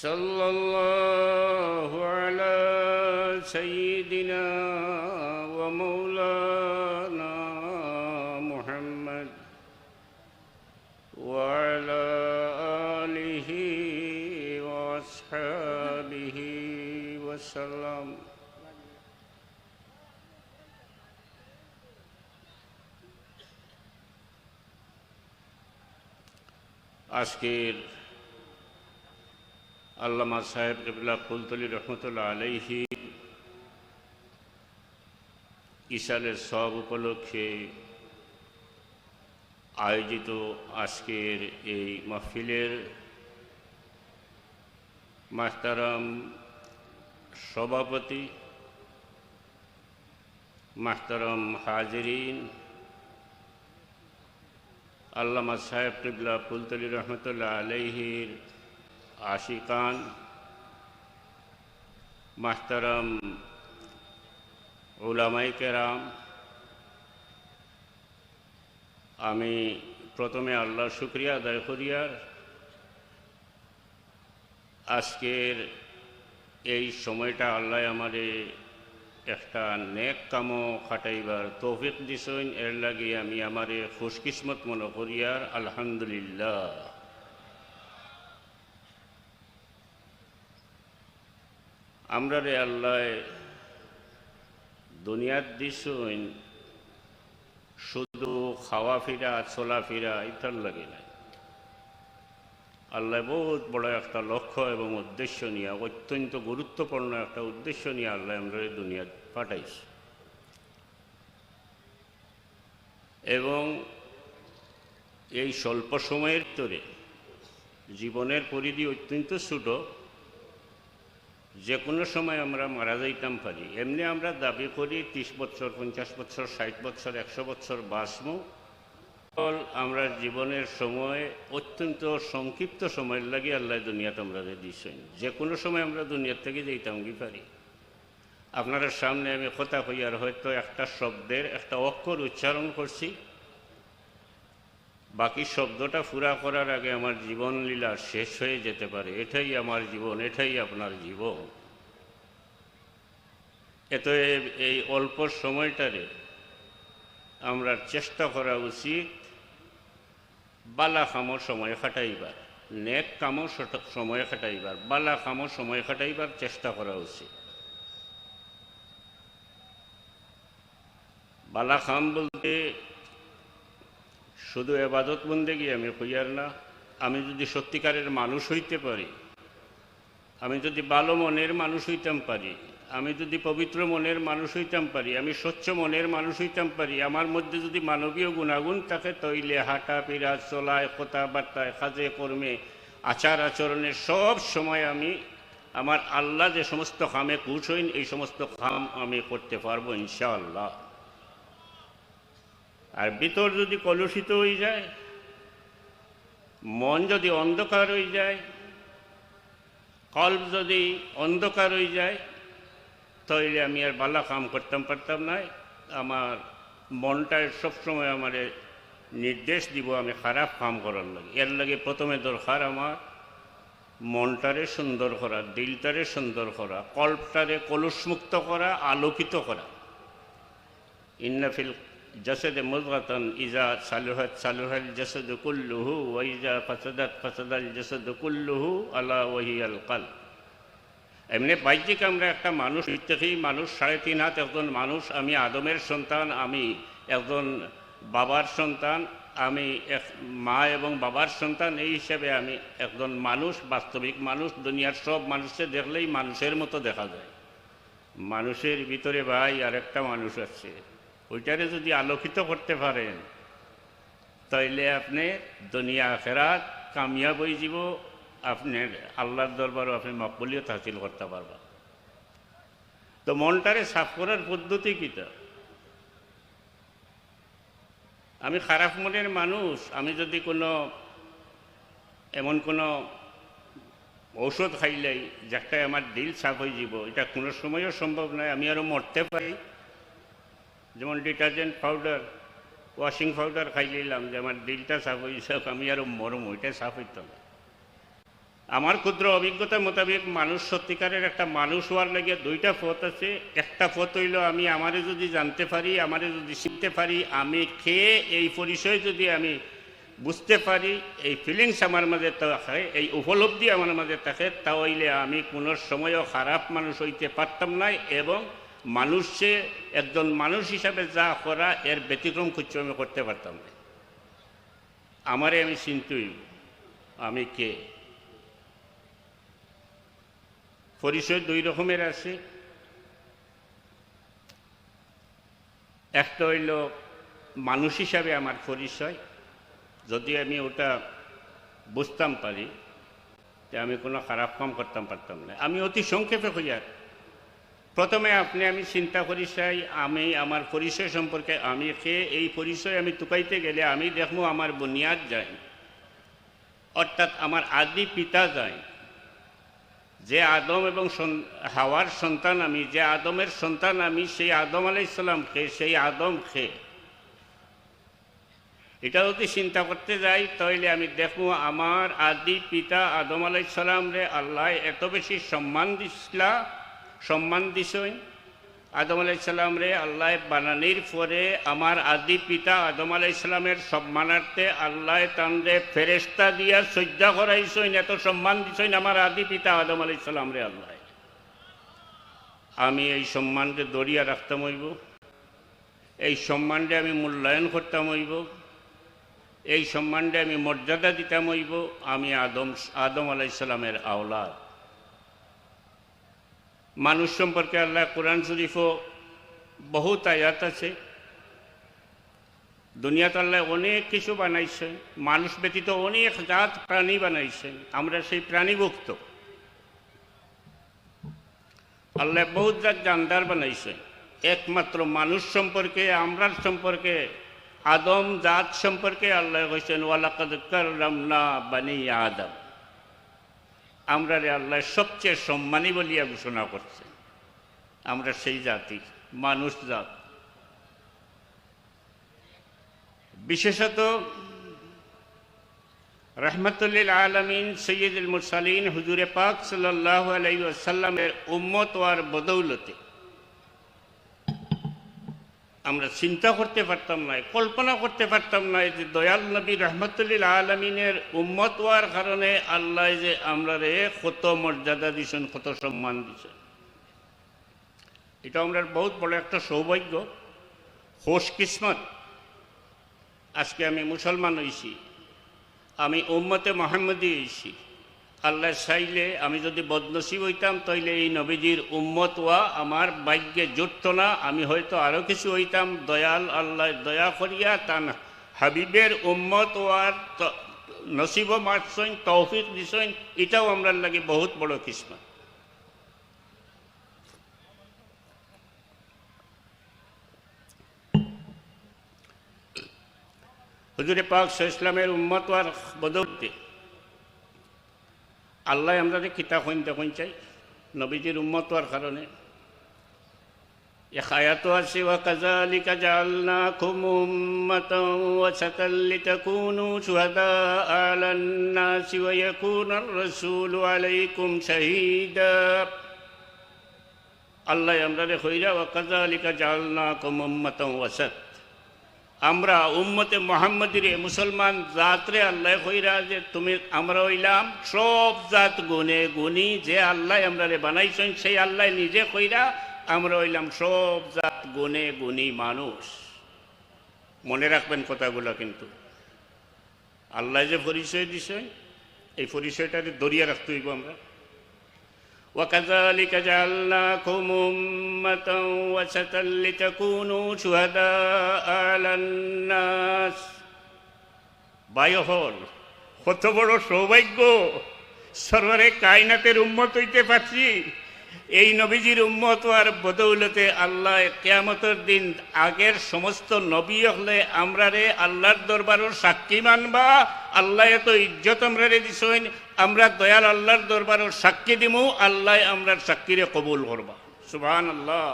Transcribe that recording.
صلى الله على سيدنا ومولانا محمد وعلى آله وأصحابه وسلم। আজকের আল্লামা সাহেব কিবলা ফুলতলি রহমতুল্লাহ আলাইহি ইশারের সব উপলক্ষে আয়োজিত আজকের এই মাহফিলের মাহতারাম সভাপতি, মাহতারাম হাজিরিন, আল্লামা সাহেব কিবলা ফুলতলি রহমতুল্লাহ আলাইহির আশিকান, মাহতারাম উলামায়ে কেরাম, আমি প্রথমে আল্লাহর শুকরিয়া আদায় করিয়ার আজকের এই সময়টা আল্লাহ আমারে একটা নেক কামো খাটাইবার তৌফিক দিছেন, এর লাগে আমি আমারে খুশকিসমত মনে করিয়ার আলহামদুলিল্লাহ। আমরা রে আল্লাহ দুনিয়ার দিছেন শুধু খাওয়া ফিরা চলাফেরা ইত্যাদি লাগে না। আল্লাহ বহুত বড় একটা লক্ষ্য এবং উদ্দেশ্য নিয়ে, অত্যন্ত গুরুত্বপূর্ণ একটা উদ্দেশ্য নিয়ে আল্লাহ আমরা দুনিয়া পাঠাইছে এবং এই স্বল্প সময়ের ভিতরে জীবনের পরিধি অত্যন্ত ছোট, যে কোনো সময় আমরা মারা যাইতাম পারি। এমনি আমরা দাবি করি 30 বছর, 50 বছর, 60 বছর, 100 বছর বাঁচব। আমরা জীবনের সময় অত্যন্ত সংক্ষিপ্ত সময়ের লাগে আল্লাহ দুনিয়াতে আমরা দিয়েছেন। যে কোনো সময় আমরা দুনিয়ার থেকে যাইতাম কি পারি। আপনার সামনে আমি কথা কইয়ার হয়তো একটা শব্দের একটা অক্ষর উচ্চারণ করছি, বাকি শব্দটা পুরা করার আগে আমার জীবন লীলা শেষ হয়ে যেতে পারে। এটাই আমার জীবন, এটাই আপনার জীবন। এত এই অল্প সময়টারে আমরা চেষ্টা করা উচিত বালা কামো সময় কাটাইবার, নেক কামো সময় কাটাইবার, বালা কামো সময় কাটাইবার চেষ্টা করা উচিত। বালা কাম বলতে শুধু এবাদত বন্দেগী আমি কইয়ার না। আমি যদি সত্যিকারের মানুষ হইতে পারি, আমি যদি ভালো মনের মানুষ হইতাম পারি, আমি যদি পবিত্র মনের মানুষ হইতাম পারি, আমি স্বচ্ছ মনের মানুষ হইতাম পারি, আমার মধ্যে যদি মানবীয় গুণাগুণ থাকে, তৈলে হাঁটা ফিরা চলায় কথাবার্তায় কাজে কর্মে আচার আচরণে সব সময় আমি আমার আল্লাহ যে সমস্ত কামে খুশ হইন এই সমস্ত কাম আমি করতে পারবো ইনশাআল্লাহ। আর ভিতর যদি কলুষিত হয়ে যায়, মন যদি অন্ধকার হয়ে যায়, কল্প যদি অন্ধকার হয়ে যায়, তাহলে আমি আর ভালো কাম করতাম পারতাম না। আমার মনটায় সবসময় আমার নির্দেশ দিব আমি খারাপ কাম করার লাগে। এর লাগে প্রথমে দরকার আমার মনটারে সুন্দর করা, দিলটারে সুন্দর করা, কল্পটারে কলুষমুক্ত করা, আলোকিত করা। ইন্নাফিল জাসাদে মুযগাতান ইজা সালুহাত সালুহাল জাসাদু কুল্লুহু ওয়া ইজা ফাসাদাত ফাসাদাল জাসাদু কুল্লুহু আলা ওয়াহিয়াল কলব। এমনি বাহ্যিক আমরা একটা মানুষ দেখি, মানুষ 3.5 হাত একজন মানুষ। আমি আদমের সন্তান, আমি একজন বাবার সন্তান, আমি এক মা এবং বাবার সন্তান। এই হিসাবে আমি একজন মানুষ, বাস্তবিক মানুষ। দুনিয়ার সব মানুষকে দেখলেই মানুষের মতো দেখা যায়। মানুষের ভিতরে ভাই আরেকটা মানুষ আছে, ওইটারে যদি আলোকিত করতে পারেন তাইলে আপনি দুনিয়া আখিরাত কামিয়াব হয়ে যাব। আপনার আল্লাহর দরবারও আপনি মকবুলিয়ত হাসিল করতে পারবেন। তো মনটারে সাফ করার পদ্ধতি কীটা? আমি খারাপ মনের মানুষ, আমি যদি এমন কোনো ঔষধ খাইলাই যেটা আমার দিল সাফ হয়ে যাব, এটা কোনো সময়ও সম্ভব নয়। আমি আরও মরতে পারি। যেমন ডিটারজেন্ট পাউডার, ওয়াশিং পাউডার খাই নিলাম যে আমার দিলটা সাফ হয়ে যাক, আমি আরও মরম, ওইটা সাফ হইত না। আমার ক্ষুদ্র অভিজ্ঞতা মোতাবেক মানুষ সত্যিকারের একটা মানুষ হওয়ার লাগে দুইটা পথ আছে। একটা পথ হইল আমি আমারে যদি জানতে পারি, আমারে যদি শিখতে পারি, আমি খেয়ে এই পরিচয় যদি আমি বুঝতে পারি, এই ফিলিংস আমার মাঝে থাকে, এই উপলব্ধি আমার মাঝে থাকে, তাহলে আমি কোনো সময়ও খারাপ মানুষ হইতে পারতাম না এবং মানুষে একজন মানুষ হিসাবে যা করা এর ব্যতিক্রম কিছু আমি করতে পারতাম না। আমারে আমি চিনতেই আমি কে। পরিচয় দুই রকমের আছে। একটা হইল মানুষ হিসাবে আমার পরিচয়, যদি আমি ওটা বুঝতাম পারি যে আমি কোনো খারাপ কাম করতাম পারতাম না। আমি অতি সংক্ষেপে হইয়া প্রথমে আমি চিন্তা করি চাই আমি আমার পরিচয় সম্পর্কে আমি কে। এই পরিচয় আমি টুকাইতে গেলে আমি দেখবো আমার বুনিয়াদ যায়, অর্থাৎ আমার আদি পিতা যায়, যে আদম এবং হাওয়ার সন্তান আমি, যে আদমের সন্তান আমি, সেই আদম আলাইহিস সালাম খে, সেই আদম খে। এটা যদি চিন্তা করতে যাই তাহলে আমি দেখবো আমার আদি পিতা আদম আলাইহিস সালাম রে আল্লাহ এত বেশি সম্মান দিছেন। আদম আলাইহিস সালাম রে আল্লাহ বানানির পরে আমার আদি পিতা আদম আলাইহিস সালামের সম্মানার্থে আল্লাহ তানরে ফেরেশতা দিয়া সজ্জা করাইছেন, এত সম্মান দিছেন আমার আদি পিতা আদম আলাইহিস সালাম রে আল্লাহ। আমি এই সম্মানকে দরিয়া রাখতাম হইব, এই সম্মানটা আমি মূল্যায়ন করতাম হইব, এই সম্মানটা আমি মর্যাদা দিতাম হইব। আমি আদম আলাইহিস সালামের আওলাদ। মানুষ সম্পর্কে আল্লাহ কোরআন শরীফও বহুত আয়াত আছে। দুনিয়াতে আল্লাহ অনেক কিছু বানাইছেন, মানুষ ব্যতীত অনেক জাত প্রাণী বানাইছেন, আমরা সেই প্রাণীভুক্ত। আল্লাহ বহুত জাত জানদার বানাইছেন। একমাত্র মানুষ সম্পর্কে, আমরার সম্পর্কে, আদম জাত সম্পর্কে আল্লাহ কইছেন ওয়ালাকাদ কাররামনা বানি আদম। আমরা রে আল্লাহ সবচেয়ে সম্মানী বলিয়া ঘোষণা করছে। আমরা সেই জাতি, মানুষ জাত। বিশেষত রহমতুল্লিল আলমিন সৈয়দুল মুরসালিন হুজুরে পাক সাল্লাল্লাহু আলাইহি ওয়াসাল্লামের উম্মত ওয়ার বদৌলতে আমরা চিন্তা করতে পারতাম না, কল্পনা করতে পারতাম না যে দয়াল নবী রহমতুল্লিল আলমিনের উম্মত হওয়ার কারণে আল্লাহ যে আমরা রে কত মর্যাদা দিছেন, কত সম্মান দিছেন। এটা আমরা বহুত বড় একটা সৌভাগ্য, খোশ কিসমত। আজকে আমি মুসলমান হয়েছি, আমি উম্মতে মুহাম্মদী হয়েছি। আল্লাহ চাইলে আমি যদি বদনসিব হইতাম তাইলে এই নবীজির উম্মত হওয়া আমার ভাগ্যে জুটত না। আমি হয়তো আরও কিছু হইতাম। দয়াল আল্লাহ দয়া করিয়া তান হাবিবের উম্মত হওয়ার নসিব মারছেন, তৌফিক দিছেন। এটাও আমরা লাগে বহুত বড় কিসমত। হুজুরে পাক সাল্লাল্লাহু আলাইহি ওয়াসাল্লামের উম্মত হওয়ার বদৌলতে আল্লাহ আমরা কিতাব দেখুন চাই নবীজির উম্মত হওয়ার কারণে। এক আয়াত আছে ওয়াকাযালিকা জাআলনাকুম উম্মাতান ওয়াসাতাল লিতাকুনু শুহাদাআ আলান নাসি ওয়া ইয়াকুনার রাসূলু আলাইকুম শাহীদা। আল্লাহ আমরা কইরা ওয়াকাযালিকা জাআলনাকুম উম্মাতান ওয়াসাত, আমরা উম্মতে মুহাম্মদীরে মুসলমান জাতরে আল্লাহ কইরা যে তুমি আমরা হইলাম সব জাত গুণে গুণী। যে আল্লাহ আমরা রে বানাইছেন সেই আল্লাহ নিজে কইরা আমরা হইলাম সব জাত গুণে গুণী মানুষ। মনে রাখবেন কথাগুলো, কিন্তু আল্লাহ যে পরিচয় দিছেন এই পরিচয়টাকে দরিয়া রাখতে হইব আমরা। وكذلك جعلناكم أمة وسطا لتكونوا شهداء على الناس। বায়হল কত বড় সৌভাগ্য, সরওয়ারে কায়নাতের উম্মত হইতে পারছি। এই নবীজির উম্মত আর বদৌলতে আল্লাহ কিয়ামতের দিন আগের সমস্ত নবী হলে আমরা রে আল্লাহর দরবারের সাক্ষী মানবা। আল্লাহ এত ইজ্জত আমরা রে দিছেন, আমরা দয়াল আল্লাহর দরবারের সাক্ষী দিমু। আল্লাহ আমরার সাক্ষীরে কবুল করবা। সুবহানাল্লাহ।